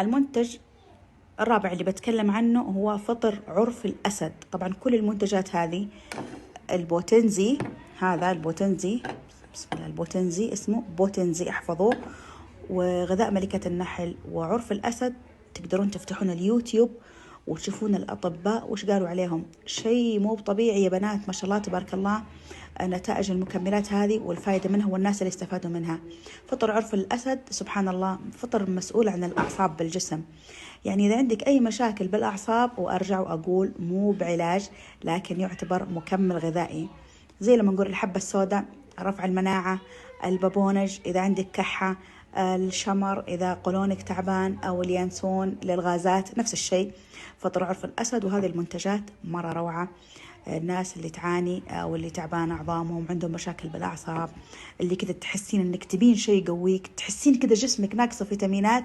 المنتج الرابع اللي بتكلم عنه هو فطر عرف الأسد. طبعا كل المنتجات هذه، البوتنزي، هذا البوتنزي، بسم الله، البوتنزي اسمه بوتنزي، احفظوه، وغذاء ملكة النحل وعرف الأسد. تقدرون تفتحون اليوتيوب وتشوفون الأطباء وش قالوا عليهم، شيء مو طبيعي يا بنات، ما شاء الله تبارك الله نتائج المكملات هذه والفائدة منها والناس اللي استفادوا منها. فطر عرف الأسد سبحان الله فطر مسؤول عن الأعصاب بالجسم. يعني إذا عندك أي مشاكل بالأعصاب، وأرجع وأقول مو بعلاج، لكن يعتبر مكمل غذائي، زي لما نقول الحبة السوداء رفع المناعة، البابونج إذا عندك كحة، الشمر إذا قولونك تعبان، أو اليانسون للغازات، نفس الشيء فطر عرف الأسد. وهذه المنتجات مرة روعة. الناس اللي تعاني أو اللي تعبان أعضامهم، عندهم مشاكل بالأعصاب، اللي كذا تحسين إنك تبين شيء يقويك، تحسين كذا جسمك ناقصه فيتامينات،